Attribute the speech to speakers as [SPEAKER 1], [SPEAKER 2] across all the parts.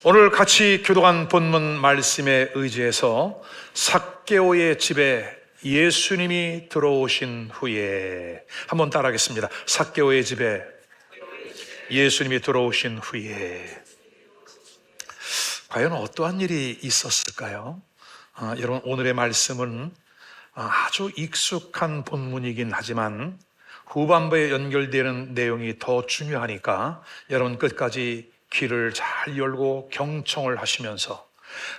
[SPEAKER 1] 오늘 같이 교독한 본문 말씀에 의지해서 삭개오의 집에 예수님이 들어오신 후에, 한번 따라하겠습니다. 삭개오의 집에 예수님이 들어오신 후에 과연 어떠한 일이 있었을까요? 여러분, 오늘의 말씀은 아주 익숙한 본문이긴 하지만 후반부에 연결되는 내용이 더 중요하니까 여러분 끝까지 귀를 잘 열고 경청을 하시면서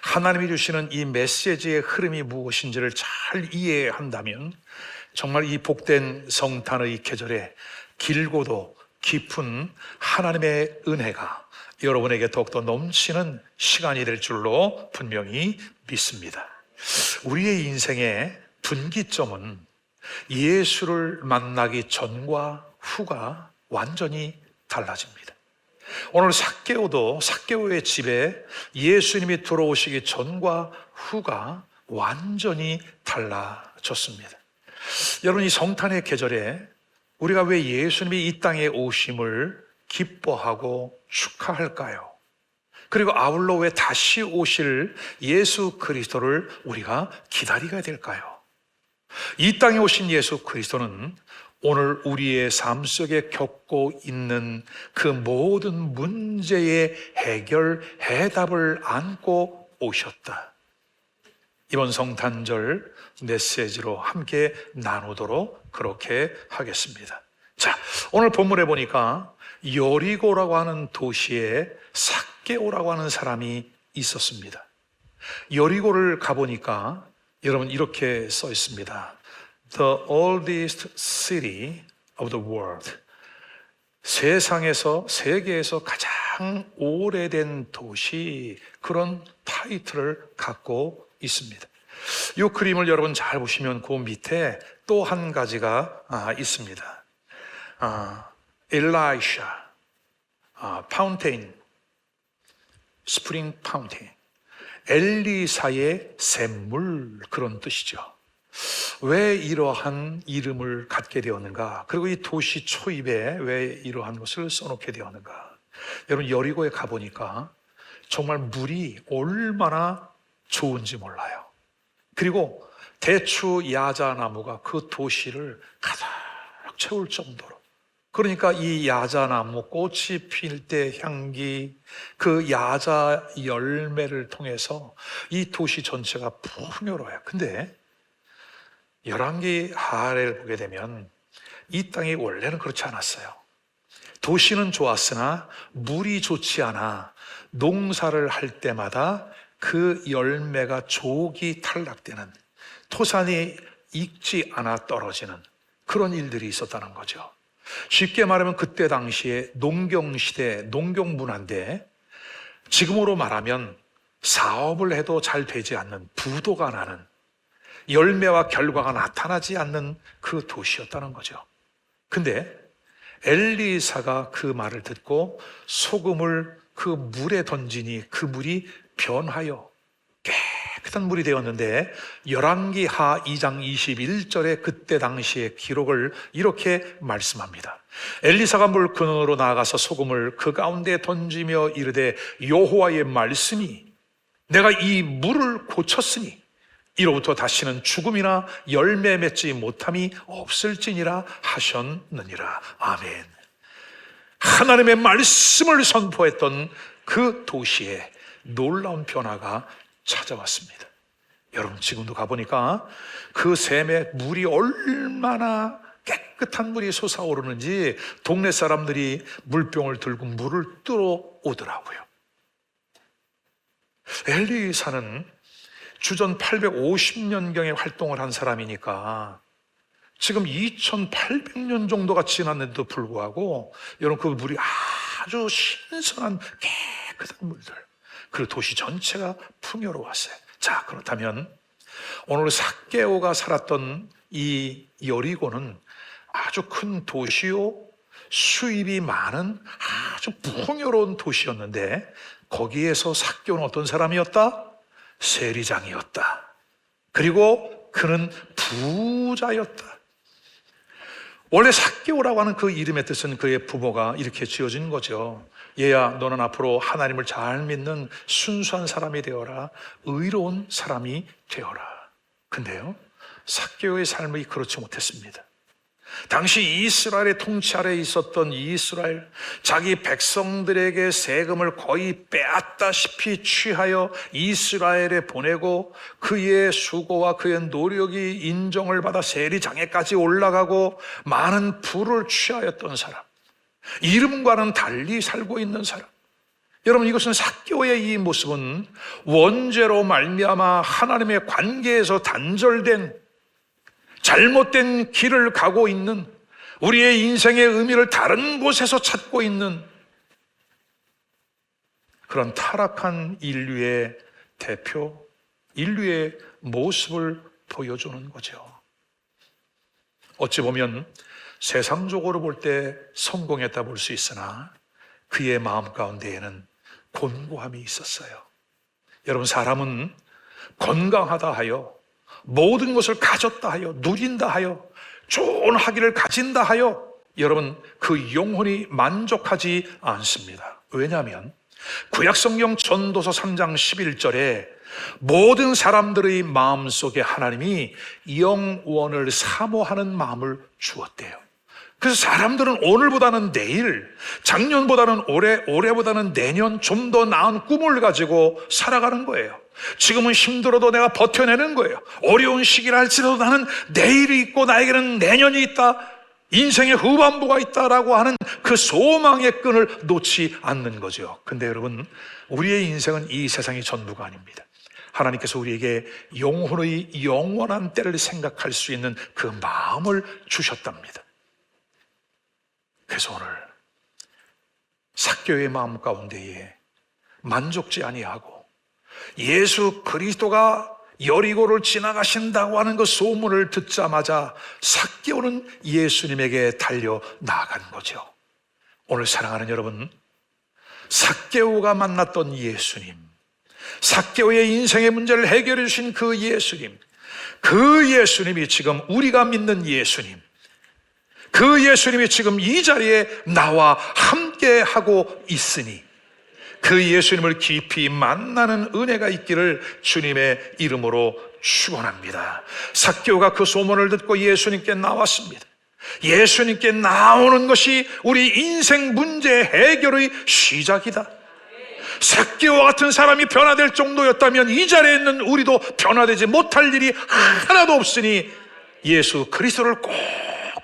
[SPEAKER 1] 하나님이 주시는 이 메시지의 흐름이 무엇인지를 잘 이해한다면 정말 이 복된 성탄의 계절에 길고도 깊은 하나님의 은혜가 여러분에게 더욱더 넘치는 시간이 될 줄로 분명히 믿습니다. 우리의 인생의 분기점은 예수를 만나기 전과 후가 완전히 달라집니다. 오늘 삭개오의 집에 예수님이 들어오시기 전과 후가 완전히 달라졌습니다. 여러분, 이 성탄의 계절에 우리가 왜 예수님이 이 땅에 오심을 기뻐하고 축하할까요? 그리고 아울러 왜 다시 오실 예수 그리스도를 우리가 기다리게 될까요? 이 땅에 오신 예수 그리스도는 오늘 우리의 삶 속에 겪고 있는 그 모든 문제의 해답을 안고 오셨다. 이번 성탄절 메시지로 함께 나누도록 그렇게 하겠습니다. 자, 오늘 본문에 보니까 여리고라고 하는 도시에 삭개오라고 하는 사람이 있었습니다. 여리고를 가보니까 여러분 이렇게 써 있습니다. The oldest city of the world. 세계에서 가장 오래된 도시, 그런 타이틀을 갖고 있습니다. 이 그림을 여러분 잘 보시면 그 밑에 또 한 가지가 있습니다. 엘라이샤, 파운테인, 스프링 파운테인. 엘리사의 샘물, 그런 뜻이죠. 왜 이러한 이름을 갖게 되었는가? 그리고 이 도시 초입에 왜 이러한 것을 써놓게 되었는가? 여러분, 여리고에 가보니까 정말 물이 얼마나 좋은지 몰라요. 그리고 대추 야자나무가 그 도시를 가득 채울 정도로, 그러니까 이 야자나무 꽃이 필 때 향기, 그 야자 열매를 통해서 이 도시 전체가 풍요로워요. 근데 열왕기 하를 보게 되면 이 땅이 원래는 그렇지 않았어요. 도시는 좋았으나 물이 좋지 않아 농사를 할 때마다 그 열매가 조기 탈락되는, 토산이 익지 않아 떨어지는 그런 일들이 있었다는 거죠. 쉽게 말하면 그때 당시에 농경시대, 농경문화인데 지금으로 말하면 사업을 해도 잘 되지 않는, 부도가 나는, 열매와 결과가 나타나지 않는 그 도시였다는 거죠. 근데 엘리사가 그 말을 듣고 소금을 그 물에 던지니 그 물이 변하여 깨끗한 물이 되었는데, 열왕기하 2장 21절에 그때 당시의 기록을 이렇게 말씀합니다. 엘리사가 물 근원으로 나아가서 소금을 그 가운데 던지며 이르되 여호와의 말씀이 내가 이 물을 고쳤으니 이로부터 다시는 죽음이나 열매 맺지 못함이 없을지니라 하셨느니라. 아멘. 하나님의 말씀을 선포했던 그 도시에 놀라운 변화가 찾아왔습니다. 여러분, 지금도 가보니까 그 샘에 물이 얼마나 깨끗한 물이 솟아오르는지 동네 사람들이 물병을 들고 물을 뜨러 오더라고요. 엘리사는 주전 850년경에 활동을 한 사람이니까 지금 2800년 정도가 지났는데도 불구하고 여러분, 그 물이 아주 신선한 깨끗한 물들, 그리고 도시 전체가 풍요로웠어요. 자, 그렇다면 오늘 삭개오가 살았던 이 여리고는 아주 큰 도시요, 수입이 많은 아주 풍요로운 도시였는데 거기에서 삭개오는 어떤 사람이었다? 세리장이었다. 그리고 그는 부자였다. 원래 삭개오라고 하는 그 이름의 뜻은 그의 부모가 이렇게 지어진 거죠. 얘야, 너는 앞으로 하나님을 잘 믿는 순수한 사람이 되어라. 의로운 사람이 되어라. 근데요, 삭개오의 삶이 그렇지 못했습니다. 당시 이스라엘의 통치 아래에 있었던 이스라엘, 자기 백성들에게 세금을 거의 빼앗다시피 취하여 이스라엘에 보내고 그의 수고와 그의 노력이 인정을 받아 세리장에까지 올라가고 많은 부를 취하였던 사람, 이름과는 달리 살고 있는 사람. 여러분, 이것은 삭개오의 이 모습은 원죄로 말미암아 하나님의 관계에서 단절된 잘못된 길을 가고 있는, 우리의 인생의 의미를 다른 곳에서 찾고 있는 그런 타락한 인류의 대표, 인류의 모습을 보여주는 거죠. 어찌 보면 세상적으로 볼 때 성공했다 볼 수 있으나 그의 마음 가운데에는 곤고함이 있었어요. 여러분, 사람은 건강하다 하여, 모든 것을 가졌다 하여, 누린다 하여, 좋은 학위를 가진다 하여 여러분 그 영혼이 만족하지 않습니다. 왜냐하면 구약성경 전도서 3장 11절에 모든 사람들의 마음속에 하나님이 영원을 사모하는 마음을 주었대요. 그래서 사람들은 오늘보다는 내일, 작년보다는 올해, 올해보다는 내년 좀 더 나은 꿈을 가지고 살아가는 거예요. 지금은 힘들어도 내가 버텨내는 거예요. 어려운 시기를 할지라도 나는 내일이 있고 나에게는 내년이 있다, 인생의 후반부가 있다라고 하는 그 소망의 끈을 놓지 않는 거죠. 근데 여러분, 우리의 인생은 이 세상이 전부가 아닙니다. 하나님께서 우리에게 영혼의 영원한 때를 생각할 수 있는 그 마음을 주셨답니다. 그래서 오늘 삭개오의 마음 가운데에 만족지 아니하고 예수 그리스도가 여리고를 지나가신다고 하는 그 소문을 듣자마자 삭개오는 예수님에게 달려 나아간 거죠. 오늘 사랑하는 여러분, 삭개오가 만났던 예수님, 삭개오의 인생의 문제를 해결해 주신 그 예수님, 그 예수님이 지금 우리가 믿는 예수님, 그 예수님이 지금 이 자리에 나와 함께 하고 있으니 그 예수님을 깊이 만나는 은혜가 있기를 주님의 이름으로 축원합니다. 삭개오가 그 소문을 듣고 예수님께 나왔습니다. 예수님께 나오는 것이 우리 인생 문제 해결의 시작이다. 삭개오와 같은 사람이 변화될 정도였다면 이 자리에 있는 우리도 변화되지 못할 일이 하나도 없으니 예수 그리스도를 꼭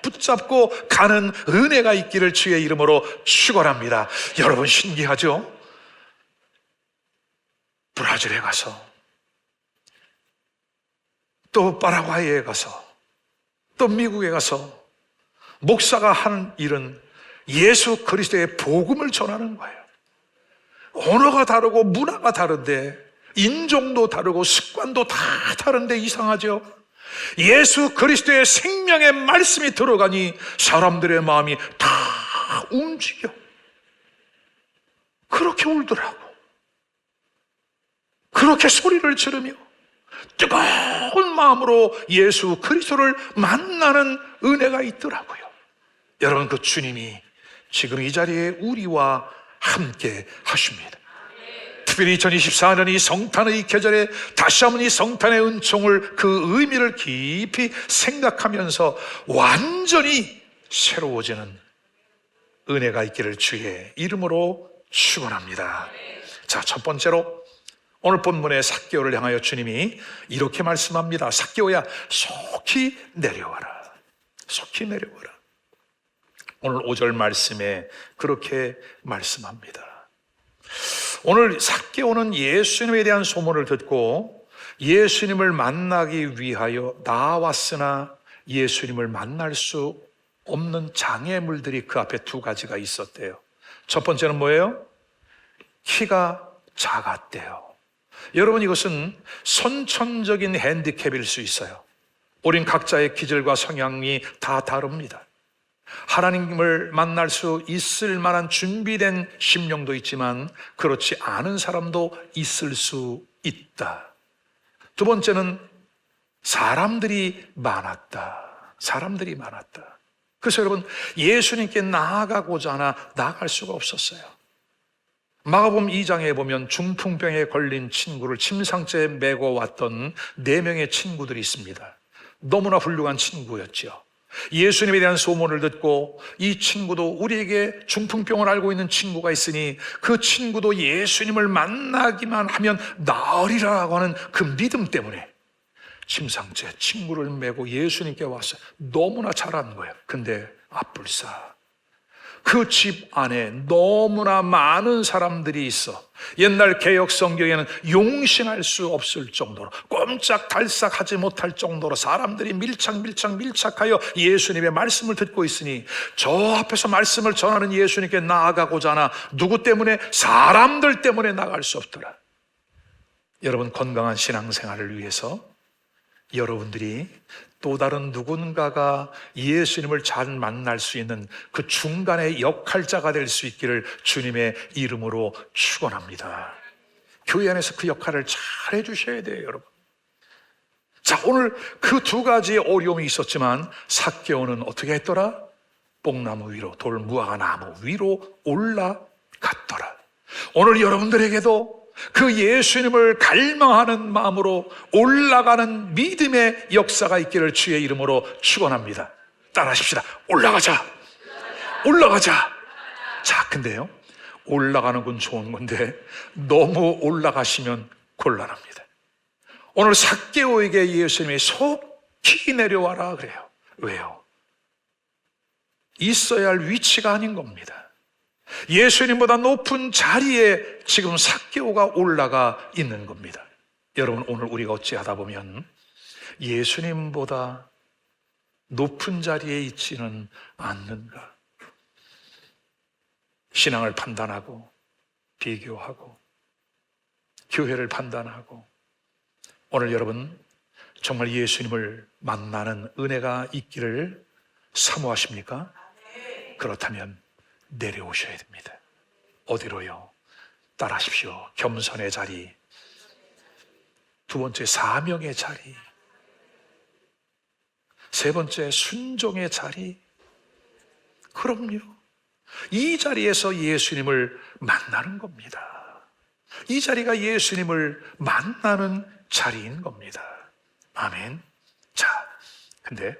[SPEAKER 1] 붙잡고 가는 은혜가 있기를 주의 이름으로 축원합니다. 여러분, 신기하죠? 브라질에 가서, 또 파라과이에 가서, 또 미국에 가서 목사가 하는 일은 예수 그리스도의 복음을 전하는 거예요. 언어가 다르고 문화가 다른데, 인종도 다르고 습관도 다 다른데 이상하죠? 예수 그리스도의 생명의 말씀이 들어가니 사람들의 마음이 다 움직여. 그렇게 울더라고. 그렇게 소리를 지르며 뜨거운 마음으로 예수 그리스도를 만나는 은혜가 있더라고요. 여러분, 그 주님이 지금 이 자리에 우리와 함께 하십니다. 특별히 2024년 이 성탄의 계절에 다시 한번 이 성탄의 은총을, 그 의미를 깊이 생각하면서 완전히 새로워지는 은혜가 있기를 주의 이름으로 축원합니다. 자, 첫 번째로 오늘 본문의 삭개오를 향하여 주님이 이렇게 말씀합니다. 삭개오야, 속히 내려와라. 속히 내려와라. 오늘 5절 말씀에 그렇게 말씀합니다. 오늘 삭개오는 예수님에 대한 소문을 듣고 예수님을 만나기 위하여 나왔으나 예수님을 만날 수 없는 장애물들이 그 앞에 두 가지가 있었대요. 첫 번째는 뭐예요? 키가 작았대요. 여러분, 이것은 선천적인 핸디캡일 수 있어요. 우린 각자의 기질과 성향이 다 다릅니다. 하나님을 만날 수 있을 만한 준비된 심령도 있지만 그렇지 않은 사람도 있을 수 있다. 두 번째는 사람들이 많았다. 사람들이 많았다. 그래서 여러분, 예수님께 나아가고자 하나 나아갈 수가 없었어요. 마가복음 2장에 보면 중풍병에 걸린 친구를 침상째에 메고 왔던 4명의 친구들이 있습니다. 너무나 훌륭한 친구였죠. 예수님에 대한 소문을 듣고 이 친구도 우리에게 중풍병을 앓고 있는 친구가 있으니 그 친구도 예수님을 만나기만 하면 나으리라고 하는 그 믿음 때문에 침상째 친구를 메고 예수님께 왔어요. 너무나 잘하는 거예요. 근데 앞불사 그 집 안에 너무나 많은 사람들이 있어 옛날 개역 성경에는 용신할 수 없을 정도로 꼼짝달싹하지 못할 정도로 사람들이 밀착하여 예수님의 말씀을 듣고 있으니 저 앞에서 말씀을 전하는 예수님께 나아가고자 하나 누구 때문에? 사람들 때문에 나갈 수 없더라. 여러분, 건강한 신앙생활을 위해서 여러분들이 또 다른 누군가가 예수님을 잘 만날 수 있는 그 중간의 역할자가 될 수 있기를 주님의 이름으로 축원합니다. 교회 안에서 그 역할을 잘 해주셔야 돼요, 여러분. 자, 오늘 그 2가지의 어려움이 있었지만 삭개오는 어떻게 했더라? 뽕나무 위로, 돌무화과 나무 위로 올라갔더라. 오늘 여러분들에게도 그 예수님을 갈망하는 마음으로 올라가는 믿음의 역사가 있기를 주의 이름으로 축원합니다. 따라하십시다. 올라가자. 올라가자. 자, 근데요, 올라가는 건 좋은 건데 너무 올라가시면 곤란합니다. 오늘 삭개오에게 예수님이 속히 내려와라 그래요. 왜요? 있어야 할 위치가 아닌 겁니다. 예수님보다 높은 자리에 지금 삭개오가 올라가 있는 겁니다. 여러분, 오늘 우리가 어찌하다 보면 예수님보다 높은 자리에 있지는 않는가? 신앙을 판단하고 비교하고 교회를 판단하고 오늘 여러분 정말 예수님을 만나는 은혜가 있기를 사모하십니까? 그렇다면 내려오셔야 됩니다. 어디로요? 따라하십시오. 겸손의 자리, 2번째 사명의 자리, 3번째 순종의 자리. 그럼요, 이 자리에서 예수님을 만나는 겁니다. 이 자리가 예수님을 만나는 자리인 겁니다. 아멘. 자, 근데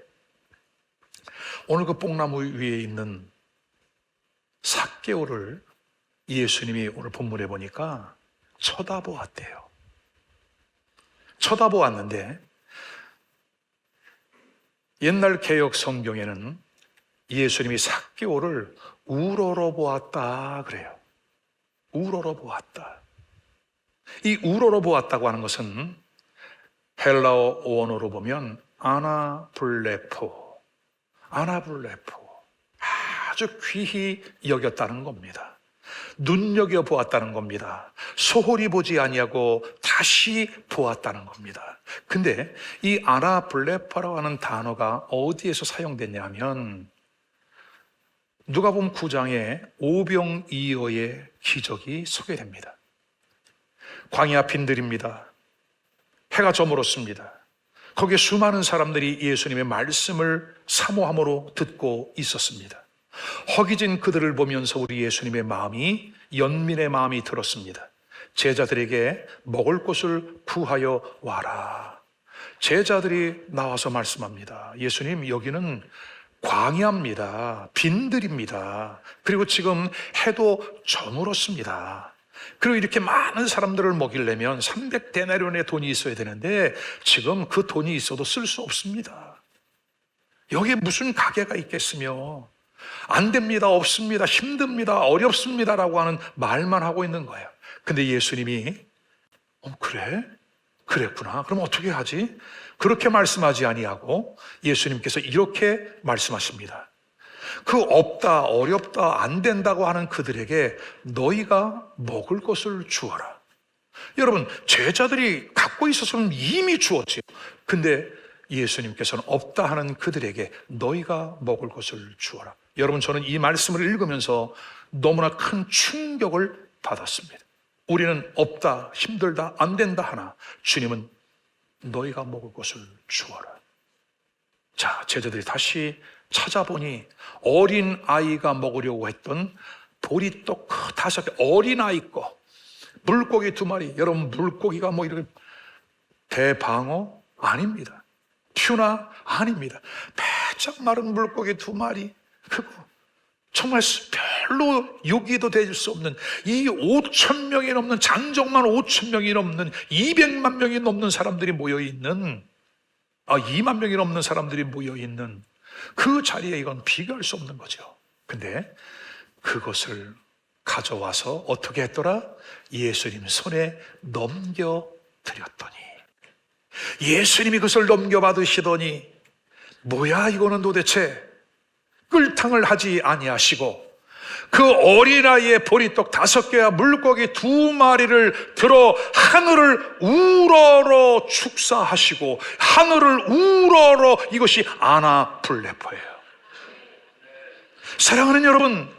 [SPEAKER 1] 오늘 그 뽕나무 위에 있는 삭개오를 예수님이 오늘 본문에 보니까 쳐다보았대요. 쳐다보았는데 옛날 개역 성경에는 예수님이 삭개오를 우러러 보았다 그래요. 우러러 보았다. 이 우러러 보았다고 하는 것은 헬라어 원어로 보면 아나블레포, 아주 귀히 여겼다는 겁니다. 눈여겨보았다는 겁니다. 소홀히 보지 아니하고 다시 보았다는 겁니다. 근데 이 아나블레파라고 하는 단어가 어디에서 사용됐냐 하면 누가복음 9장에 오병이어의 기적이 소개됩니다. 광야 빈들입니다. 해가 저물었습니다. 거기에 수많은 사람들이 예수님의 말씀을 사모함으로 듣고 있었습니다. 허기진 그들을 보면서 우리 예수님의 마음이, 연민의 마음이 들었습니다. 제자들에게 먹을 것을 구하여 와라. 제자들이 나와서 말씀합니다. 예수님, 여기는 광야입니다. 빈들입니다. 그리고 지금 해도 저물었습니다. 그리고 이렇게 많은 사람들을 먹이려면 300데나리온의 돈이 있어야 되는데 지금 그 돈이 있어도 쓸 수 없습니다. 여기에 무슨 가게가 있겠으며 안 됩니다, 없습니다, 힘듭니다, 어렵습니다라고 하는 말만 하고 있는 거예요. 근데 예수님이 그래? 그랬구나. 그럼 어떻게 하지? 그렇게 말씀하지 아니하고 예수님께서 이렇게 말씀하십니다. 그 없다, 어렵다, 안 된다고 하는 그들에게 너희가 먹을 것을 주어라. 여러분, 제자들이 갖고 있었으면 이미 주었지요. 근데 예수님께서는 없다 하는 그들에게 너희가 먹을 것을 주어라. 여러분, 저는 이 말씀을 읽으면서 너무나 큰 충격을 받았습니다. 우리는 없다, 힘들다, 안 된다 하나 주님은 너희가 먹을 것을 주어라. 자, 제자들이 다시 찾아보니 어린 아이가 먹으려고 했던 보리떡 5개, 어린아이 거, 물고기 2마리. 여러분, 물고기가 뭐 이렇게 대방어? 아닙니다. 튜나? 아닙니다. 배짝 마른 물고기 2마리. 그거 정말 별로 요기도 될 수 없는, 이 5천 명이 넘는, 장정만 5천 명이 넘는, 200만 명이 넘는 사람들이 모여있는, 2만 명이 넘는 사람들이 모여있는 그 자리에 이건 비교할 수 없는 거죠. 근데 그것을 가져와서 어떻게 했더라? 예수님 손에 넘겨드렸더니, 예수님이 그것을 넘겨받으시더니, 뭐야 이거는 도대체? 끌탕을 하지 아니하시고 그 어린아이의 보리떡 5개와 물고기 2마리를 들어 하늘을 우러러 축사하시고, 하늘을 우러러, 이것이 아나불레포예요. 사랑하는 여러분,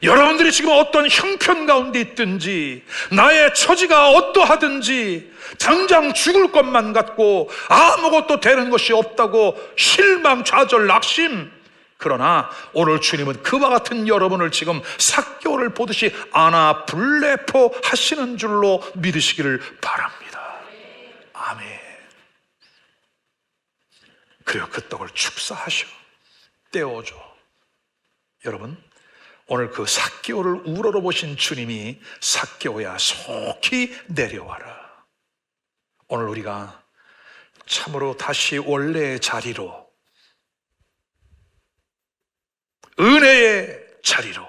[SPEAKER 1] 여러분들이 지금 어떤 형편 가운데 있든지, 나의 처지가 어떠하든지, 당장 죽을 것만 같고 아무것도 되는 것이 없다고 실망, 좌절, 낙심, 그러나 오늘 주님은 그와 같은 여러분을 지금 삭개오를 보듯이 아나불레포 하시는 줄로 믿으시기를 바랍니다. 아멘. 그리고 그 떡을 축사하셔 떼어줘. 여러분, 오늘 그 삭개오를 우러러 보신 주님이, 삭개오야 속히 내려와라. 오늘 우리가 참으로 다시 원래의 자리로, 은혜의 자리로,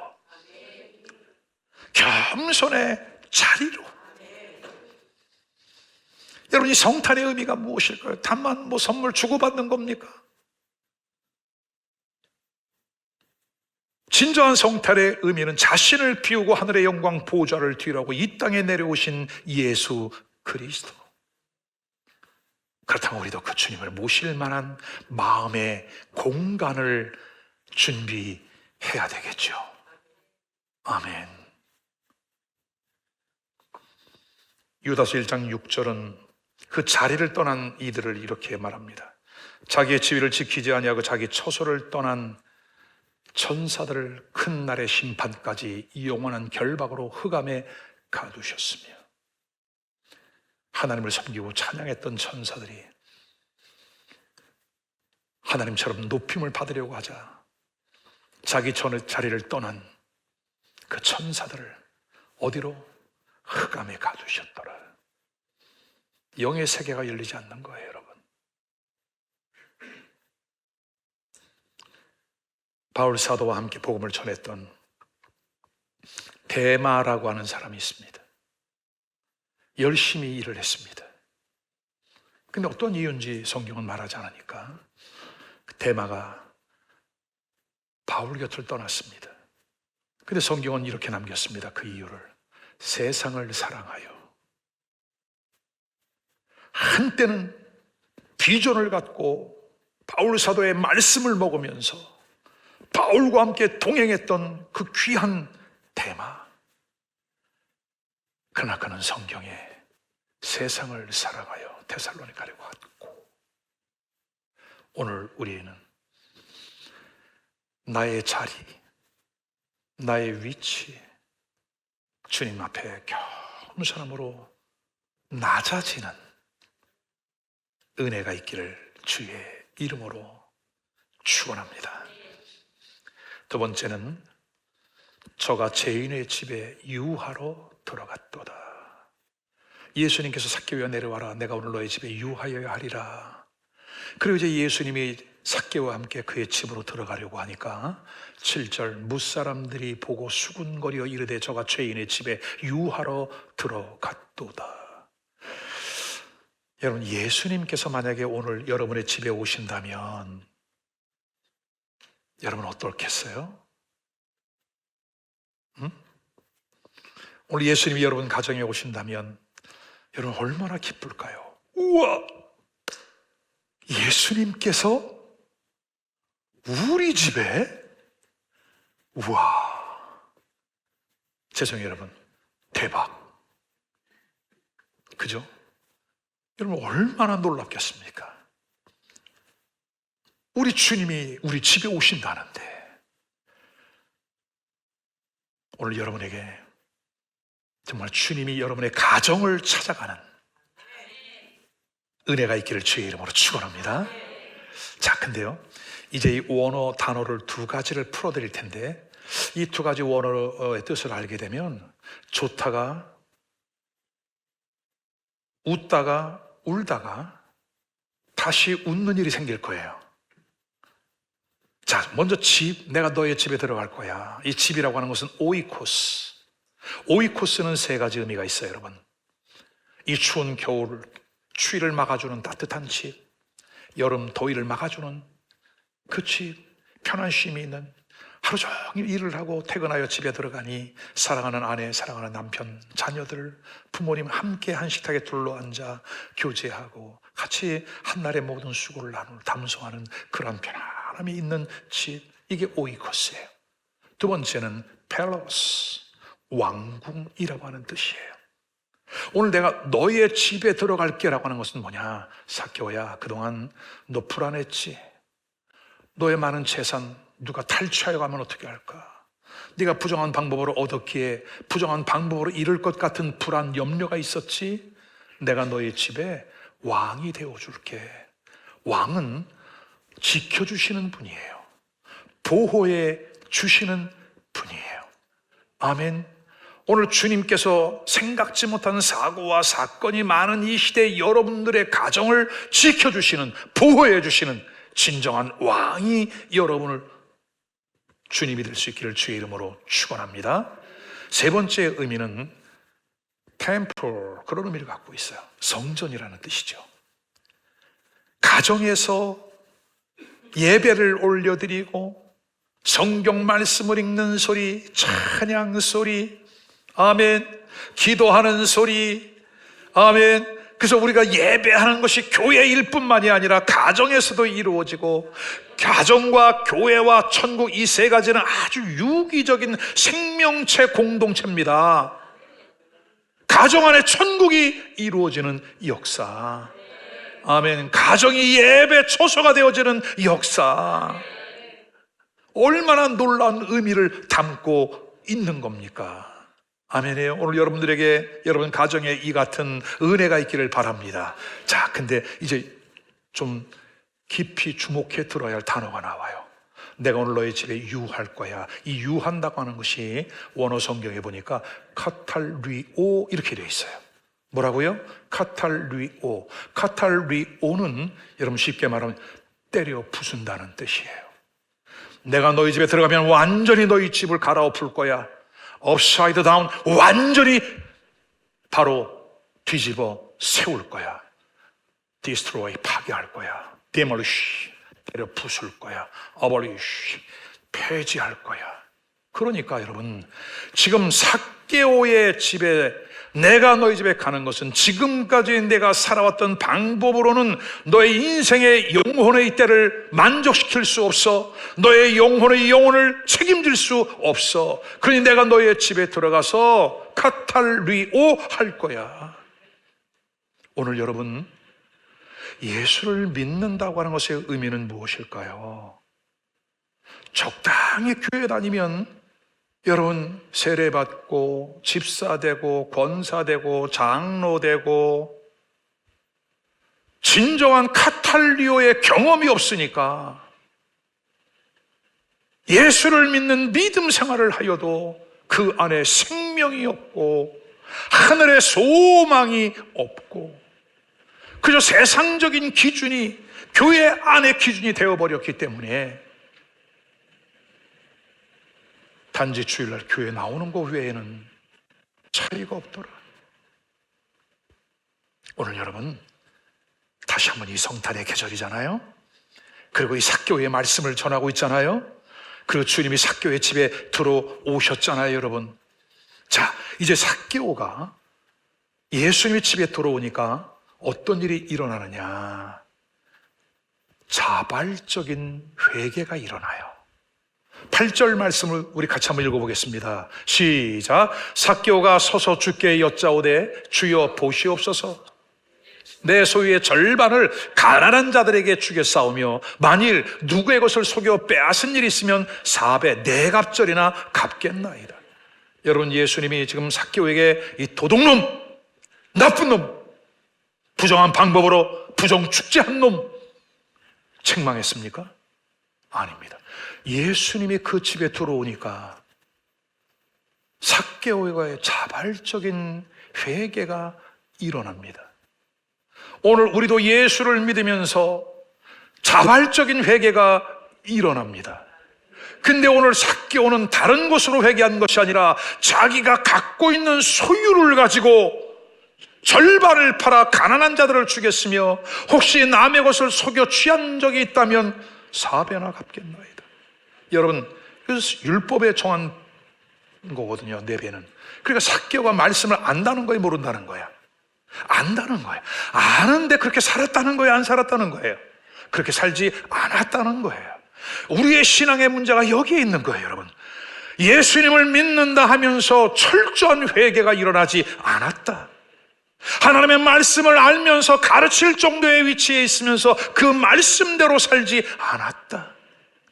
[SPEAKER 1] 겸손의 자리로. 여러분, 이 성탄의 의미가 무엇일까요? 다만 뭐 선물 주고받는 겁니까? 진정한 성탄의 의미는 자신을 비우고 하늘의 영광 보좌를 뒤로하고 이 땅에 내려오신 예수 그리스도. 그렇다면 우리도 그 주님을 모실 만한 마음의 공간을 준비해야 되겠죠. 아멘. 유다서 1장 6절은 그 자리를 떠난 이들을 이렇게 말합니다. 자기의 지위를 지키지 아니하고 자기 처소를 떠난 천사들을 큰 날의 심판까지 영원한 결박으로 흑암에 가두셨으며, 하나님을 섬기고 찬양했던 천사들이 하나님처럼 높임을 받으려고 하자 자기 전의 자리를 떠난 그 천사들을 어디로? 흑암에 가두셨더라. 영의 세계가 열리지 않는 거예요, 여러분. 바울 사도와 함께 복음을 전했던 데마라고 하는 사람이 있습니다. 열심히 일을 했습니다. 근데 어떤 이유인지 성경은 말하지 않으니까 데마가 바울 곁을 떠났습니다. 근데 성경은 이렇게 남겼습니다. 그 이유를. 세상을 사랑하여 한때는 비전을 갖고 바울 사도의 말씀을 먹으면서 바울과 함께 동행했던 그 귀한 데마. 그러나 그는 성경에 세상을 사랑하여 데살로니가로 갔고, 오늘 우리는 나의 자리, 나의 위치, 주님 앞에 겸손함으로 낮아지는 은혜가 있기를 주의 이름으로 축원합니다. 두 번째는 저가 죄인의 집에 유하러 들어갔도다. 예수님께서 삭개오야 내려와라, 내가 오늘 너의 집에 유하여야 하리라. 그리고 이제 예수님이 삭개오와 함께 그의 집으로 들어가려고 하니까 7절, 무사람들이 보고 수군거리어 이르되 저가 죄인의 집에 유하러 들어갔도다. 여러분, 예수님께서 만약에 오늘 여러분의 집에 오신다면 여러분 어떻겠어요? 오늘 예수님이 여러분 가정에 오신다면 여러분 얼마나 기쁠까요? 우와! 예수님께서 우리 집에? 우와! 죄송해요 여러분, 대박! 그죠? 여러분 얼마나 놀랍겠습니까? 우리 주님이 우리 집에 오신다는데 오늘 여러분에게 정말 주님이 여러분의 가정을 찾아가는 은혜가 있기를 주의 이름으로 축원합니다. 자, 근데요, 이제 이 원어 단어를 두 가지를 풀어드릴 텐데, 이 두 가지 원어의 뜻을 알게 되면 좋다가 웃다가 울다가 다시 웃는 일이 생길 거예요. 자, 먼저 집, 내가 너의 집에 들어갈 거야. 이 집이라고 하는 것은 오이코스. 오이코스는 세 가지 의미가 있어요, 여러분. 이 추운 겨울 추위를 막아주는 따뜻한 집, 여름 더위를 막아주는 그 집, 편한 쉼이 있는, 하루 종일 일을 하고 퇴근하여 집에 들어가니 사랑하는 아내, 사랑하는 남편, 자녀들, 부모님 함께 한 식탁에 둘러앉아 교제하고 같이 한날의 모든 수고를 나누고 담소하는 그런 편안함이 있는 집, 이게 오이코스예요. 두 번째는 펠로스, 왕궁이라고 하는 뜻이에요. 오늘 내가 너의 집에 들어갈게 라고 하는 것은 뭐냐? 삭개오야, 그동안 너 불안했지? 너의 많은 재산 누가 탈취하여 가면 어떻게 할까? 네가 부정한 방법으로 얻었기에 부정한 방법으로 잃을 것 같은 불안, 염려가 있었지? 내가 너의 집에 왕이 되어줄게. 왕은 지켜주시는 분이에요. 보호해 주시는 분이에요. 아멘. 오늘 주님께서 생각지 못한 사고와 사건이 많은 이 시대 여러분들의 가정을 지켜주시는, 보호해 주시는 진정한 왕이 여러분을 주님이 될 수 있기를 주의 이름으로 축원합니다. 세 번째 의미는 temple, 그런 의미를 갖고 있어요. 성전이라는 뜻이죠. 가정에서 예배를 올려드리고 성경 말씀을 읽는 소리, 찬양 소리, 아멘, 기도하는 소리, 아멘. 그래서 우리가 예배하는 것이 교회일 뿐만이 아니라 가정에서도 이루어지고, 가정과 교회와 천국, 이 세 가지는 아주 유기적인 생명체 공동체입니다. 가정 안에 천국이 이루어지는 역사, 아멘. 가정이 예배 초소가 되어지는 역사, 얼마나 놀라운 의미를 담고 있는 겁니까? 아멘이에요. 오늘 여러분들에게, 여러분 가정에 이 같은 은혜가 있기를 바랍니다. 자, 근데 이제 좀 깊이 주목해 들어야 할 단어가 나와요. 내가 오늘 너의 집에 유할 거야. 이 유한다고 하는 것이 원어 성경에 보니까 카탈리오 이렇게 되어 있어요. 뭐라고요? 카탈리오. 카탈리오는 여러분 쉽게 말하면 때려 부순다는 뜻이에요. 내가 너희 집에 들어가면 완전히 너희 집을 갈아엎을 거야. 업사이드 다운, 완전히 바로 뒤집어 세울 거야. 디스트로이, 파괴할 거야. 데몰리시, 때려 부술 거야. 어버리시, 폐지할 거야. 그러니까 여러분, 지금 삭개오의 집에, 내가 너희 집에 가는 것은 지금까지 내가 살아왔던 방법으로는 너의 인생의 영혼의 때를 만족시킬 수 없어. 너의 영혼의 영혼을 책임질 수 없어. 그러니 내가 너의 집에 들어가서 카탈리오 할 거야. 오늘 여러분, 예수를 믿는다고 하는 것의 의미는 무엇일까요? 적당히 교회 다니면 여러분 세례받고 집사되고 권사되고 장로되고 진정한 카탈리오의 경험이 없으니까 예수를 믿는 믿음 생활을 하여도 그 안에 생명이 없고 하늘의 소망이 없고 그저 세상적인 기준이 교회 안의 기준이 되어버렸기 때문에 단지 주일날 교회 나오는 것 외에는 차이가 없더라. 오늘 여러분 다시 한번 이 성탄의 계절이잖아요. 그리고 이 삭개오의 말씀을 전하고 있잖아요. 그리고 주님이 삭개오의 집에 들어오셨잖아요, 여러분. 자, 이제 삭개오가 예수님의 집에 들어오니까 어떤 일이 일어나느냐? 자발적인 회개가 일어나요. 8절 말씀을 우리 같이 한번 읽어보겠습니다. 시작. 삭개오가 서서 주께 여짜오되 주여 보시옵소서. 내 소유의 절반을 가난한 자들에게 주겠사오며 만일 누구의 것을 속여 빼앗은 일이 있으면 4배 4갑절이나 갚겠나이다. 여러분, 예수님이 지금 삭개오에게 이 도둑놈, 나쁜 놈, 부정한 방법으로 부정축제한 놈 책망했습니까? 아닙니다. 예수님이 그 집에 들어오니까 삭개오와의 자발적인 회개가 일어납니다. 오늘 우리도 예수를 믿으면서 자발적인 회개가 일어납니다. 근데 오늘 삭개오는 다른 곳으로 회개한 것이 아니라 자기가 갖고 있는 소유를 가지고 절반을 팔아 가난한 자들을 주겠으며 혹시 남의 것을 속여 취한 적이 있다면 4배나 갚겠나이다. 여러분, 그래서 율법에 정한 거거든요, 4배는. 그러니까 삭개오가 말씀을 안다는 거예요, 모른다는 거야? 안다는 거예요. 아는데 그렇게 살았다는 거예요, 안 살았다는 거예요? 그렇게 살지 않았다는 거예요. 우리의 신앙의 문제가 여기에 있는 거예요, 여러분. 예수님을 믿는다 하면서 철저한 회개가 일어나지 않았다. 하나님의 말씀을 알면서 가르칠 정도의 위치에 있으면서 그 말씀대로 살지 않았다.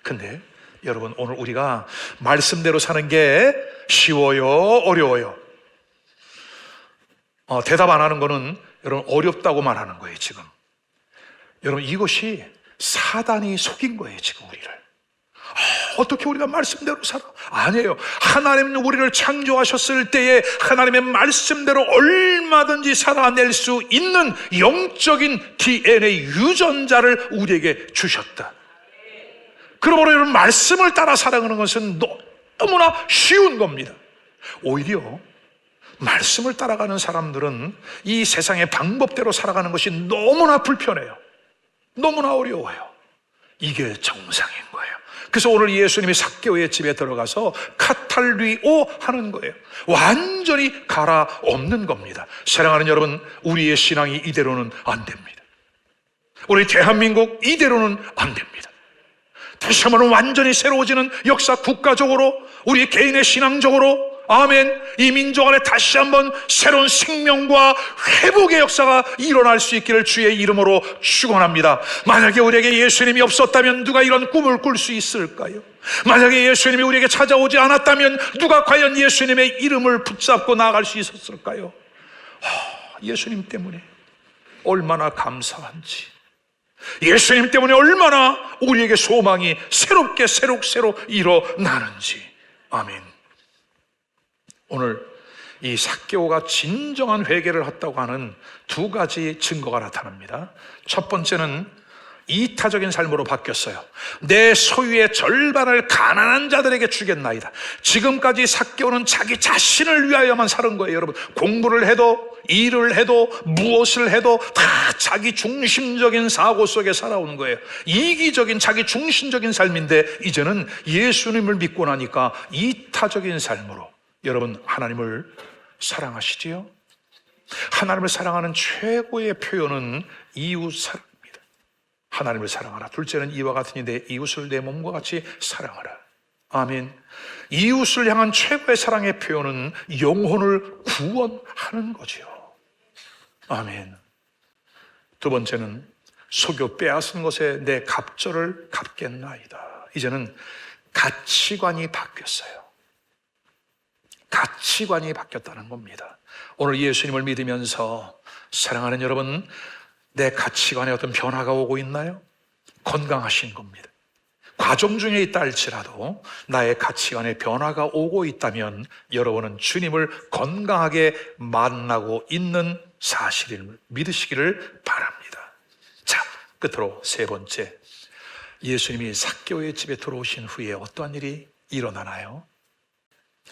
[SPEAKER 1] 근데 여러분, 오늘 우리가 말씀대로 사는 게 쉬워요, 어려워요? 대답 안 하는 거는 여러분 어렵다고 말하는 거예요, 지금. 여러분, 이것이 사단이 속인 거예요, 지금 우리를. 어떻게 우리가 말씀대로 살아? 아니에요. 하나님은 우리를 창조하셨을 때에 하나님의 말씀대로 얼마든지 살아낼 수 있는 영적인 DNA 유전자를 우리에게 주셨다. 그러므로 여러분, 말씀을 따라 살아가는 것은 너무나 쉬운 겁니다. 오히려 말씀을 따라가는 사람들은 이 세상의 방법대로 살아가는 것이 너무나 불편해요. 너무나 어려워요. 이게 정상인 거예요. 그래서 오늘 예수님이 삭개오의 집에 들어가서 카탈리오 하는 거예요. 완전히 갈아엎는 겁니다. 사랑하는 여러분, 우리의 신앙이 이대로는 안 됩니다. 우리 대한민국 이대로는 안 됩니다. 다시 한번 완전히 새로워지는 역사, 국가적으로, 우리 개인의 신앙적으로, 아멘, 이 민족 안에 다시 한번 새로운 생명과 회복의 역사가 일어날 수 있기를 주의 이름으로 축원합니다. 만약에 우리에게 예수님이 없었다면 누가 이런 꿈을 꿀 수 있을까요? 만약에 예수님이 우리에게 찾아오지 않았다면 누가 과연 예수님의 이름을 붙잡고 나아갈 수 있었을까요? 예수님 때문에 얼마나 감사한지, 예수님 때문에 얼마나 우리에게 소망이 새롭게 새로 일어나는지. 아멘. 오늘 이 삭개오가 진정한 회개를 했다고 하는 2가지 증거가 나타납니다. 첫 번째는 이타적인 삶으로 바뀌었어요. 내 소유의 절반을 가난한 자들에게 주겠나이다. 지금까지 삭개오는 자기 자신을 위하여만 사는 거예요, 여러분. 공부를 해도, 일을 해도, 무엇을 해도 다 자기 중심적인 사고 속에 살아오는 거예요. 이기적인 자기 중심적인 삶인데, 이제는 예수님을 믿고 나니까 이타적인 삶으로. 여러분, 하나님을 사랑하시지요? 하나님을 사랑하는 최고의 표현은 이웃사랑입니다. 하나님을 사랑하라. 둘째는 이와 같으니 내 이웃을 내 몸과 같이 사랑하라. 아멘. 이웃을 향한 최고의 사랑의 표현은 영혼을 구원하는 거지요. 아멘. 두 번째는 속여 빼앗은 것에 내 갑절을 갚겠나이다. 이제는 가치관이 바뀌었어요. 가치관이 바뀌었다는 겁니다. 오늘 예수님을 믿으면서 사랑하는 여러분, 내 가치관에 어떤 변화가 오고 있나요? 건강하신 겁니다. 과정 중에 있다 할지라도 나의 가치관에 변화가 오고 있다면 여러분은 주님을 건강하게 만나고 있는 사실을 믿으시기를 바랍니다. 자, 끝으로 세 번째, 예수님이 삭개오의 집에 들어오신 후에 어떠한 일이 일어나나요?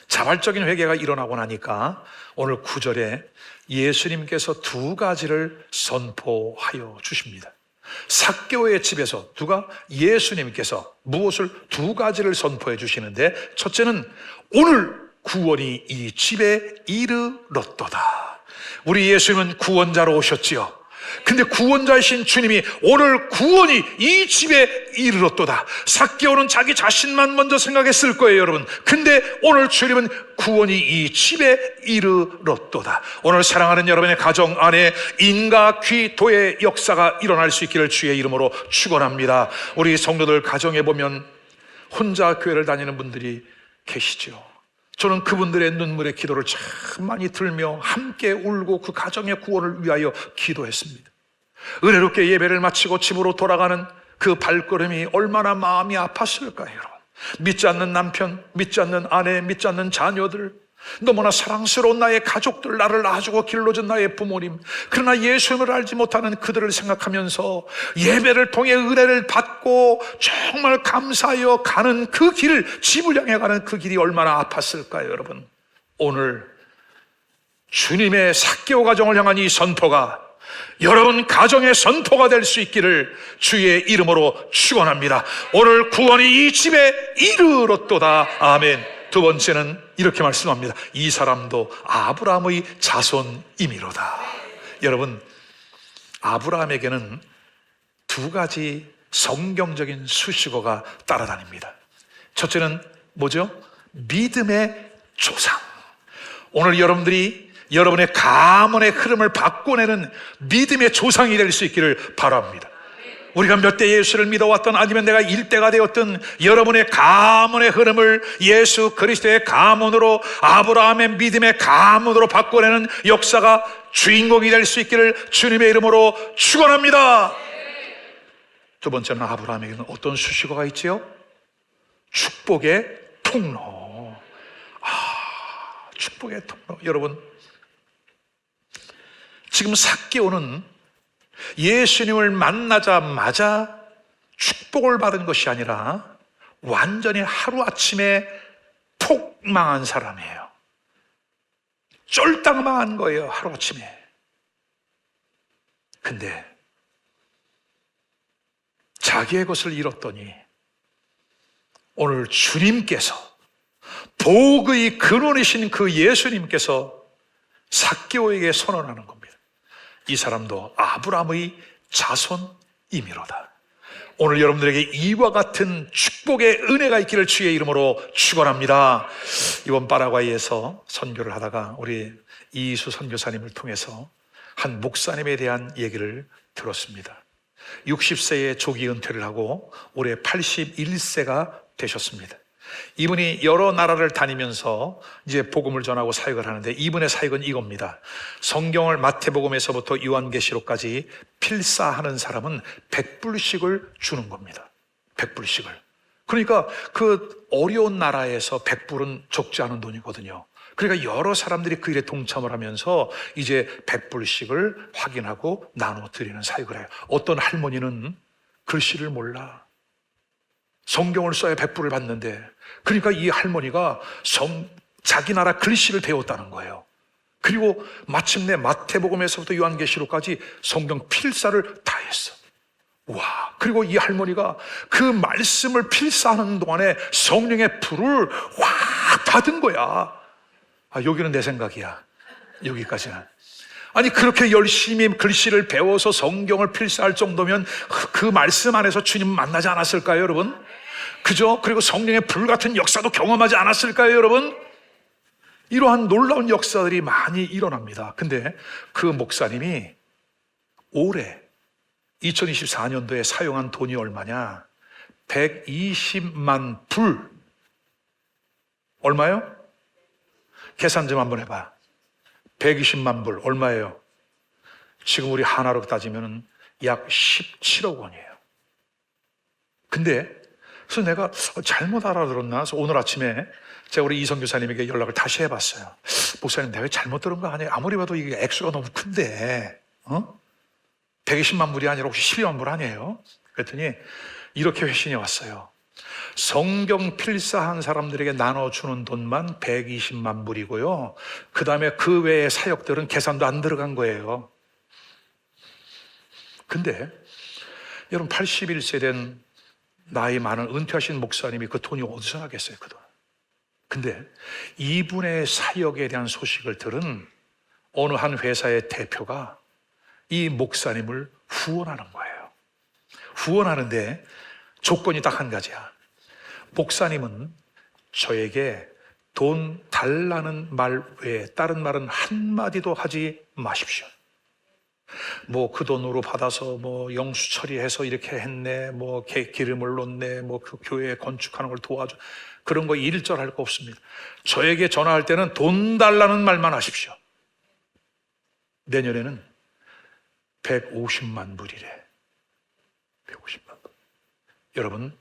[SPEAKER 1] 자발적인 회개가 일어나고 나니까 오늘 9절에 예수님께서 2가지를 선포하여 주십니다. 삭개오의 집에서 예수님께서 무엇을 2가지를 선포해 주시는데, 첫째는 오늘 구원이 이 집에 이르렀도다. 우리 예수님은 구원자로 오셨지요. 근데 구원자이신 주님이 오늘 구원이 이 집에 이르렀도다. 삭개오는 자기 자신만 먼저 생각했을 거예요, 여러분. 근데 오늘 주님은 구원이 이 집에 이르렀도다. 오늘 사랑하는 여러분의 가정 안에 인과귀도의 역사가 일어날 수 있기를 주의 이름으로 축원합니다. 우리 성도들 가정에 보면 혼자 교회를 다니는 분들이 계시죠. 저는 그분들의 눈물의 기도를 참 많이 들며 함께 울고 그 가정의 구원을 위하여 기도했습니다. 은혜롭게 예배를 마치고 집으로 돌아가는 그 발걸음이 얼마나 마음이 아팠을까요, 여러분. 믿지 않는 남편, 믿지 않는 아내, 믿지 않는 자녀들, 너무나 사랑스러운 나의 가족들, 나를 낳아주고 길러준 나의 부모님, 그러나 예수님을 알지 못하는 그들을 생각하면서 예배를 통해 은혜를 받고 정말 감사하여 가는 그 길, 집을 향해 가는 그 길이 얼마나 아팠을까요, 여러분. 오늘 주님의 삭개오 가정을 향한 이 선포가 여러분 가정의 선포가 될 수 있기를 주의 이름으로 축원합니다. 오늘 구원이 이 집에 이르렀도다. 아멘. 두 번째는 이렇게 말씀합니다. 이 사람도 아브라함의 자손이미로다. 여러분, 아브라함에게는 두 가지 성경적인 수식어가 따라다닙니다. 첫째는 뭐죠? 믿음의 조상. 오늘 여러분들이 여러분의 가문의 흐름을 바꿔내는 믿음의 조상이 될 수 있기를 바랍니다. 우리가 몇 대 예수를 믿어왔던, 아니면 내가 일대가 되었던 여러분의 가문의 흐름을 예수 그리스도의 가문으로, 아브라함의 믿음의 가문으로 바꿔내는 역사가 주인공이 될 수 있기를 주님의 이름으로 축원합니다. 두 번째는 아브라함에게는 어떤 수식어가 있지요? 축복의 통로. 축복의 통로. 여러분, 지금 삭개오는 예수님을 만나자마자 축복을 받은 것이 아니라 완전히 하루아침에 폭망한 사람이에요. 쫄딱 망한 거예요, 하루아침에. 근데 자기의 것을 잃었더니 오늘 주님께서, 복의 근원이신 그 예수님께서 삭개오에게 선언하는 겁니다. 이 사람도 아브라함의 자손이미로다. 오늘 여러분들에게 이와 같은 축복의 은혜가 있기를 주의 이름으로 축원합니다. 이번 파라과이에서 선교를 하다가 우리 이희수 선교사님을 통해서 한 목사님에 대한 얘기를 들었습니다. 60세에 조기 은퇴를 하고 올해 81세가 되셨습니다. 이분이 여러 나라를 다니면서 이제 복음을 전하고 사역을 하는데, 이분의 사역은 이겁니다. 성경을 마태복음에서부터 요한계시록까지 필사하는 사람은 100불씩을 주는 겁니다. 100불씩을. 그러니까 그 어려운 나라에서 100불은 적지 않은 돈이거든요. 그러니까 여러 사람들이 그 일에 동참을 하면서 이제 100불씩을 확인하고 나눠드리는 사역을 해요. 어떤 할머니는 글씨를 몰라. 성경을 써야 100불을 받는데, 그러니까 이 할머니가 자기 나라 글씨를 배웠다는 거예요. 그리고 마침내 마태복음에서부터 요한계시록까지 성경 필사를 다 했어. 와! 그리고 이 할머니가 그 말씀을 필사하는 동안에 성령의 불을 확 받은 거야. 여기는 내 생각이야. 여기까지는. 아니, 그렇게 열심히 글씨를 배워서 성경을 필사할 정도면 그 말씀 안에서 주님 만나지 않았을까요, 여러분? 그죠? 그리고 성령의 불 같은 역사도 경험하지 않았을까요, 여러분? 이러한 놀라운 역사들이 많이 일어납니다. 근데 그 목사님이 올해 2024년도에 사용한 돈이 얼마냐? 120만 불. 얼마요? 계산 좀 한번 해봐. 120만 불 얼마예요? 지금 우리 하나로 따지면 약 17억 원이에요. 근데 그래서 내가 잘못 알아들었나? 그래서 오늘 아침에 제가 우리 이성 교사님에게 연락을 다시 해봤어요. 목사님, 내가 잘못 들은 거 아니에요? 아무리 봐도 이게 액수가 너무 큰데 120만 불이 아니라 혹시 12만 불 아니에요? 그랬더니 이렇게 회신이 왔어요. 성경 필사한 사람들에게 나눠주는 돈만 120만 불이고요. 그 다음에 그 외의 사역들은 계산도 안 들어간 거예요. 근데 여러분, 81세 된 나이 많은 은퇴하신 목사님이 그 돈이 어디서 나겠어요, 그 돈. 근데 이분의 사역에 대한 소식을 들은 어느 한 회사의 대표가 이 목사님을 후원하는 거예요. 후원하는데 조건이 딱 한 가지야. 목사님은 저에게 돈 달라는 말 외에 다른 말은 한마디도 하지 마십시오. 뭐 그 돈으로 받아서 뭐 영수 처리해서 이렇게 했네, 뭐 기름을 놓네, 뭐 그 교회 건축하는 걸 도와줘. 그런 거 일절할 거 없습니다. 저에게 전화할 때는 돈 달라는 말만 하십시오. 내년에는 150만 불이래. 150만 불. 여러분,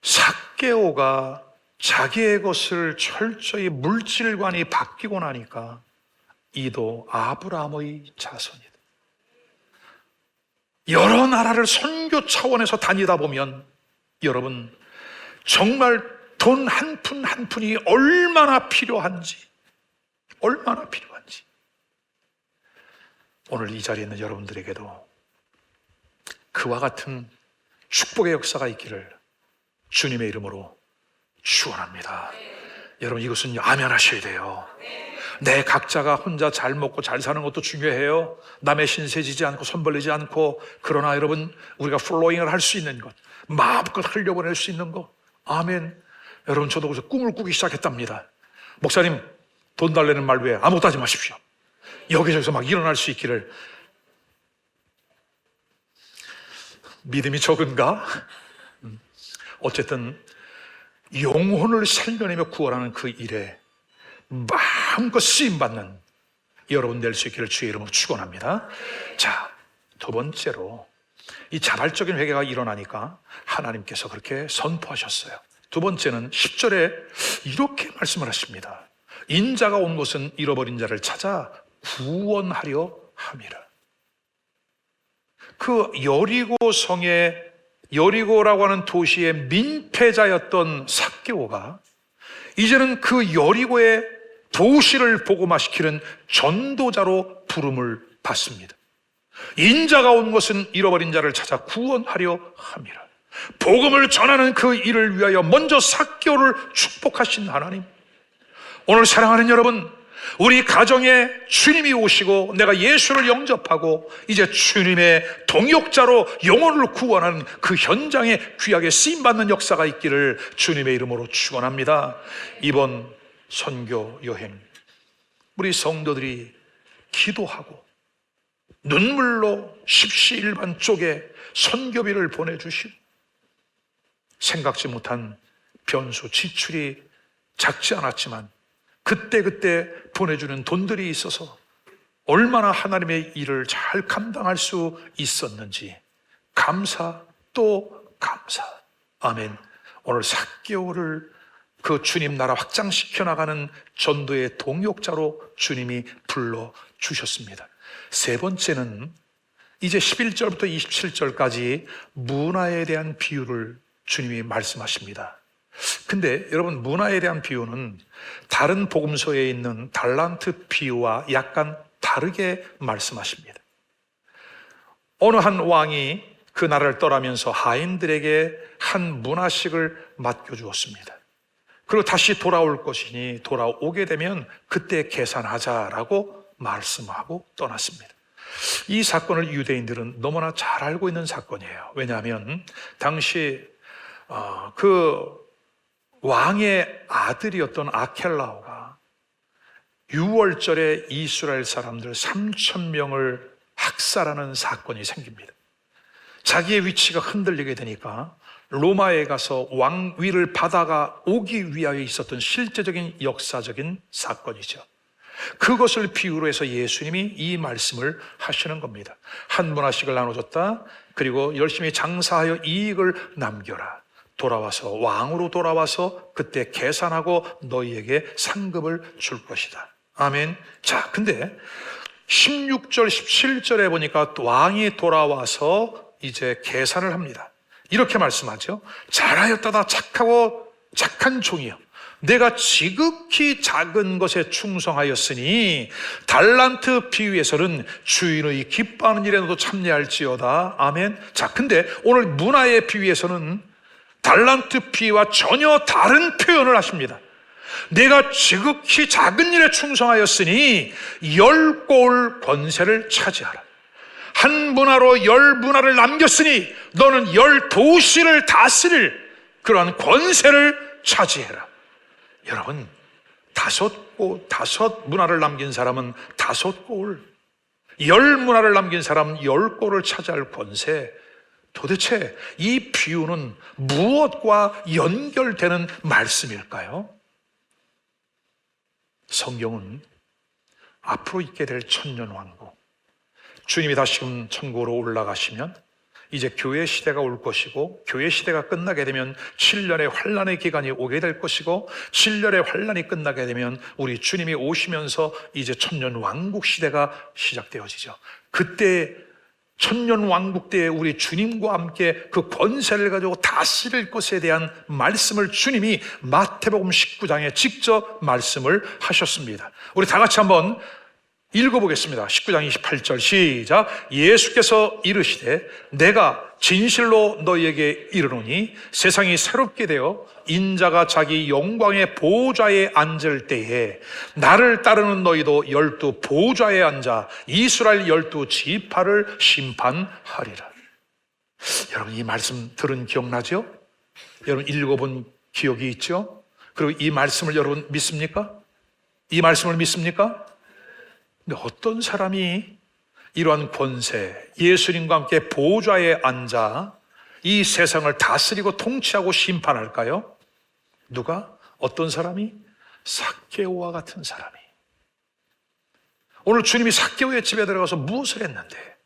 [SPEAKER 1] 삭개오가 자기의 것을 철저히 물질관이 바뀌고 나니까 이도 아브라함의 자손이다. 여러 나라를 선교 차원에서 다니다 보면 여러분, 정말 돈 한 푼 한 푼이 얼마나 필요한지 오늘 이 자리에 있는 여러분들에게도 그와 같은 축복의 역사가 있기를 주님의 이름으로 축원합니다. 여러분, 이것은 아멘 하셔야 돼요. 내 각자가 혼자 잘 먹고 잘 사는 것도 중요해요. 남의 신세 지지 않고 손 벌리지 않고. 그러나 여러분, 우리가 플로잉을 할 수 있는 것, 마음껏 흘려보낼 수 있는 것, 아멘. 여러분, 저도 그래서 꿈을 꾸기 시작했답니다. 목사님, 돈 달라는 말 외에 아무것도 하지 마십시오. 여기저기서 막 일어날 수 있기를. 믿음이 적은가? 어쨌든 영혼을 살려내며 구원하는 그 일에 마음껏 쓰임받는 여러분 될 수 있기를 주의 이름으로 축원합니다. 자, 두 번째로 이 자발적인 회개가 일어나니까 하나님께서 그렇게 선포하셨어요. 두 번째는 10절에 이렇게 말씀을 하십니다. 인자가 온 곳은 잃어버린 자를 찾아 구원하려 함이라. 그 여리고라고 하는 도시의 민폐자였던 삭개오가 이제는 그 여리고의 도시를 복음화시키는 전도자로 부름을 받습니다. 인자가 온 것은 잃어버린 자를 찾아 구원하려 함이라. 복음을 전하는 그 일을 위하여 먼저 삭개오를 축복하신 하나님, 오늘 사랑하는 여러분, 우리 가정에 주님이 오시고 내가 예수를 영접하고 이제 주님의 동역자로 영혼을 구원하는 그 현장에 귀하게 쓰임받는 역사가 있기를 주님의 이름으로 축원합니다. 이번 선교 여행 우리 성도들이 기도하고 눈물로 십시일반 쪽에 선교비를 보내주시고 생각지 못한 변수, 지출이 작지 않았지만 그때 보내주는 돈들이 있어서 얼마나 하나님의 일을 잘 감당할 수 있었는지 감사 또 감사. 아멘. 오늘 삭개오를 그 주님 나라 확장시켜 나가는 전도의 동역자로 주님이 불러주셨습니다. 세 번째는 이제 11절부터 27절까지 문화에 대한 비유를 주님이 말씀하십니다. 근데 여러분, 문화에 대한 비유는 다른 복음서에 있는 달란트 비유와 약간 다르게 말씀하십니다. 어느 한 왕이 그 나라를 떠나면서 하인들에게 한 문화식을 맡겨주었습니다. 그리고 다시 돌아올 것이니 돌아오게 되면 그때 계산하자라고 말씀하고 떠났습니다. 이 사건을 유대인들은 너무나 잘 알고 있는 사건이에요. 왜냐하면 당시 그 왕의 아들이었던 아켈라오가 6월절에 이스라엘 사람들 3,000명을 학살하는 사건이 생깁니다. 자기의 위치가 흔들리게 되니까 로마에 가서 왕위를 받아가 오기 위하여 있었던 실제적인 역사적인 사건이죠. 그것을 비유로 해서 예수님이 이 말씀을 하시는 겁니다. 한 문화씩을 나눠줬다. 그리고 열심히 장사하여 이익을 남겨라. 돌아와서 왕으로 돌아와서 그때 계산하고 너희에게 상급을 줄 것이다. 아멘. 자, 근데 16절 17절에 보니까 왕이 돌아와서 이제 계산을 합니다. 이렇게 말씀하죠. 잘하였다 착하고 착한 종이여, 내가 지극히 작은 것에 충성하였으니 달란트 비유에서는 주인의 기뻐하는 일에 너도 참여할지어다. 아멘. 자, 근데 오늘 문화의 비유에서는 달란트 비유와 전혀 다른 표현을 하십니다. 내가 지극히 작은 일에 충성하였으니 10골 권세를 차지하라. 한 문화로 10문화를 남겼으니 너는 10도시를 다스릴 그러한 권세를 차지해라. 여러분, 5문화를 남긴 사람은 5골, 10문화를 남긴 사람은 10골을 차지할 권세, 도대체 이 비유는 무엇과 연결되는 말씀일까요? 성경은 앞으로 있게 될 천년왕국, 주님이 다시금 천국으로 올라가시면 이제 교회 시대가 올 것이고, 교회 시대가 끝나게 되면 7년의 환란의 기간이 오게 될 것이고, 7년의 환란이 끝나게 되면 우리 주님이 오시면서 이제 천년왕국 시대가 시작되어지죠. 그때 천년왕국 때에 우리 주님과 함께 그 권세를 가지고 다스릴 것에 대한 말씀을 주님이 마태복음 19장에 직접 말씀을 하셨습니다. 우리 다 같이 한번 읽어보겠습니다. 19장 28절 시작. 예수께서 이르시되 내가 진실로 너희에게 이르노니 세상이 새롭게 되어 인자가 자기 영광의 보좌에 앉을 때에 나를 따르는 너희도 12 보좌에 앉아 이스라엘 12 지파를 심판하리라. 여러분, 이 말씀 들은 기억나죠? 여러분, 읽어본 기억이 있죠? 그리고 이 말씀을 여러분 믿습니까? 이 말씀을 믿습니까? 근데 어떤 사람이 이러한 권세, 예수님과 함께 보좌에 앉아 이 세상을 다스리고 통치하고 심판할까요? 누가? 어떤 사람이? 삭개오와 같은 사람이. 오늘 주님이 삭개오의 집에 들어가서 무엇을 했는데?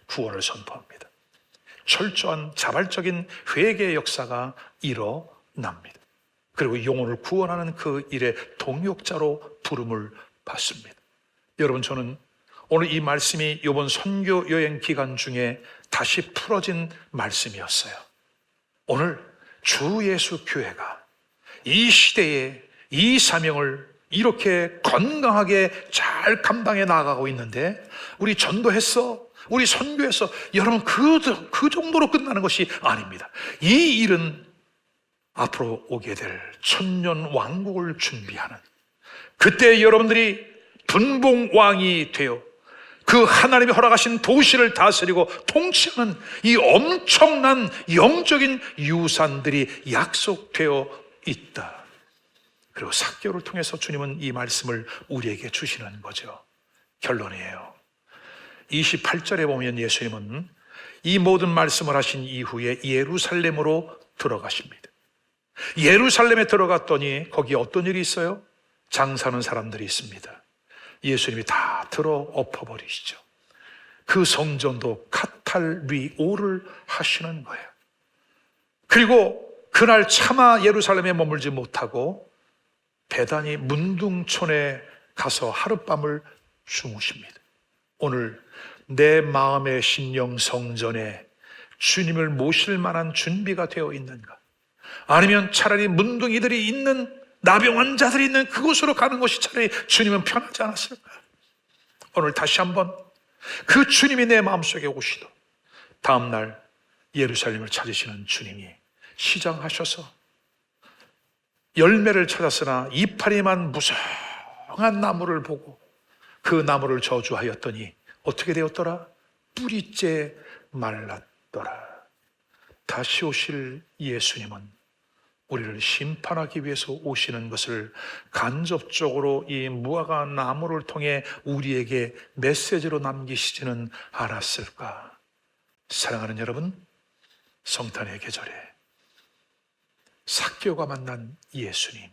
[SPEAKER 1] 구원을 선포합니다. 철저한 자발적인 회개의 역사가 일어납니다. 그리고 영혼을 구원하는 그 일의 동역자로 부름을 받습니다. 여러분, 저는 오늘 이 말씀이 이번 선교 여행 기간 중에 다시 풀어진 말씀이었어요. 오늘 주 예수 교회가 이 시대에 이 사명을 이렇게 건강하게 잘 감당해 나가고 있는데, 우리 전도했어, 우리 선교했어, 여러분 그 정도로 끝나는 것이 아닙니다. 이 일은 앞으로 오게 될 천년 왕국을 준비하는, 그때 여러분들이 분봉왕이 되어 그 하나님이 허락하신 도시를 다스리고 통치하는 이 엄청난 영적인 유산들이 약속되어 있다. 그리고 삭개오를 통해서 주님은 이 말씀을 우리에게 주시는 거죠. 결론이에요. 28절에 보면 예수님은 이 모든 말씀을 하신 이후에 예루살렘으로 들어가십니다. 예루살렘에 들어갔더니 거기에 어떤 일이 있어요? 장사하는 사람들이 있습니다. 예수님이 다 들어 엎어버리시죠. 그 성전도 카탈리오를 하시는 거예요. 그리고 그날 차마 예루살렘에 머물지 못하고 베다니 문둥촌에 가서 하룻밤을 주무십니다. 오늘 내 마음의 신령 성전에 주님을 모실 만한 준비가 되어 있는가? 아니면 차라리 문둥이들이 있는, 나병 환자들이 있는 그곳으로 가는 것이 차라리 주님은 편하지 않았을까? 오늘 다시 한번 그 주님이 내 마음속에 오시도 다음날 예루살렘을 찾으시는 주님이 시장하셔서 열매를 찾았으나 이파리만 무성한 나무를 보고 그 나무를 저주하였더니 어떻게 되었더라? 뿌리째 말랐더라. 다시 오실 예수님은 우리를 심판하기 위해서 오시는 것을 간접적으로 이 무화과 나무를 통해 우리에게 메시지로 남기시지는 않았을까? 사랑하는 여러분, 성탄의 계절에 삭개오가 만난 예수님,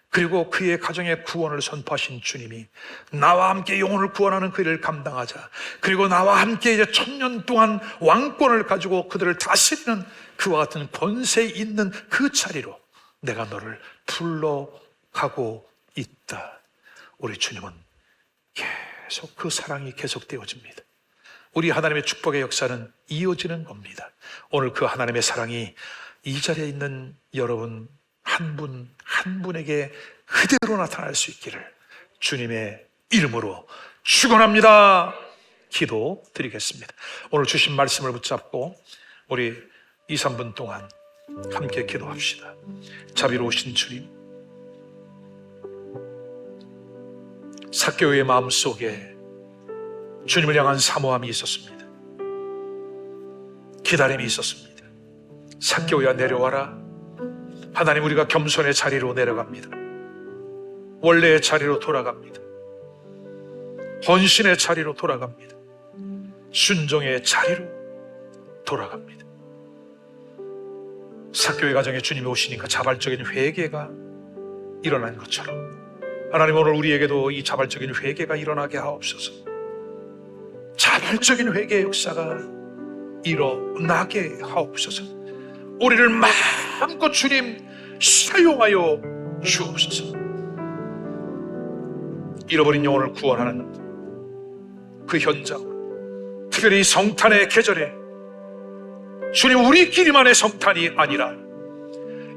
[SPEAKER 1] 그리고 그의 가정의 구원을 선포하신 주님이 나와 함께 영혼을 구원하는 그 일을 감당하자, 그리고 나와 함께 이제 1000년 동안 왕권을 가지고 그들을 다스리는 그와 같은 권세 있는 그 자리로 내가 너를 불러가고 있다. 우리 주님은 계속 그 사랑이 계속되어집니다. 우리 하나님의 축복의 역사는 이어지는 겁니다. 오늘 그 하나님의 사랑이 이 자리에 있는 여러분 한 분 한 분에게 그대로 나타날 수 있기를 주님의 이름으로 축원합니다. 기도드리겠습니다. 오늘 주신 말씀을 붙잡고 우리 2, 3분 동안 함께 기도합시다. 자비로우신 주님, 삭개오의 마음속에 주님을 향한 사모함이 있었습니다. 기다림이 있었습니다. 삭개오야, 내려와라. 하나님, 우리가 겸손의 자리로 내려갑니다. 원래의 자리로 돌아갑니다. 헌신의 자리로 돌아갑니다. 순종의 자리로 돌아갑니다. 사교회 가정에 주님이 오시니까 자발적인 회개가 일어난 것처럼 하나님 오늘 우리에게도 이 자발적인 회개가 일어나게 하옵소서. 자발적인 회개의 역사가 일어나게 하옵소서. 우리를 마음껏 주님 사용하여 주옵소서. 잃어버린 영혼을 구원하는 그 현장, 특별히 성탄의 계절에 주님 우리끼리만의 성탄이 아니라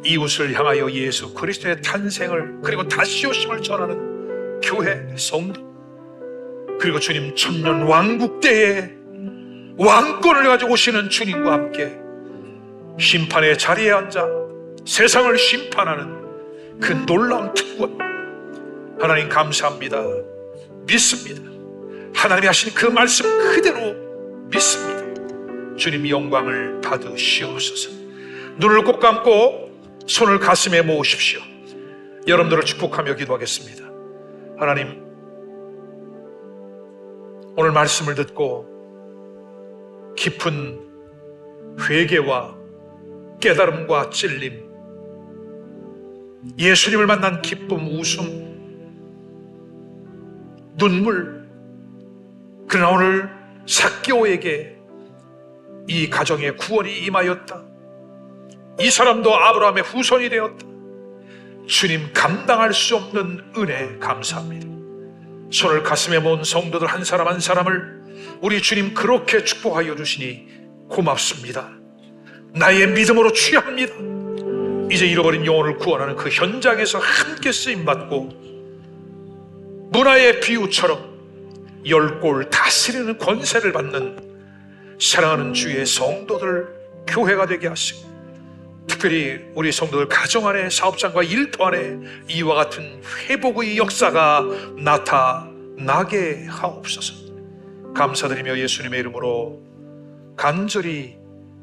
[SPEAKER 1] 이웃을 향하여 예수 그리스도의 탄생을 그리고 다시 오심을 전하는 교회 성도, 그리고 주님 천년 왕국 때에 왕권을 가지고 오시는 주님과 함께 심판의 자리에 앉아 세상을 심판하는 그 놀라운 특권, 하나님 감사합니다. 믿습니다. 하나님이 하신 그 말씀 그대로 믿습니다. 주님 영광을 받으시옵소서. 눈을 꼭 감고 손을 가슴에 모으십시오. 여러분들을 축복하며 기도하겠습니다. 하나님, 오늘 말씀을 듣고 깊은 회개와 깨달음과 찔림, 예수님을 만난 기쁨, 웃음, 눈물, 그러나 오늘 삭개오에게 이 가정의 구원이 임하였다. 이 사람도 아브라함의 후손이 되었다. 주님 감당할 수 없는 은혜 감사합니다. 손을 가슴에 모은 성도들 한 사람 한 사람을 우리 주님 그렇게 축복하여 주시니 고맙습니다. 나의 믿음으로 취합니다. 이제 잃어버린 영혼을 구원하는 그 현장에서 함께 쓰임받고 문화의 비유처럼 열골 다스리는 권세를 받는 사랑하는 주의 성도들 교회가 되게 하시고, 특별히 우리 성도들 가정 안에, 사업장과 일터 안에 이와 같은 회복의 역사가 나타나게 하옵소서. 감사드리며 예수님의 이름으로 간절히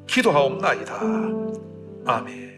[SPEAKER 1] 기도하옵나이다. 아멘.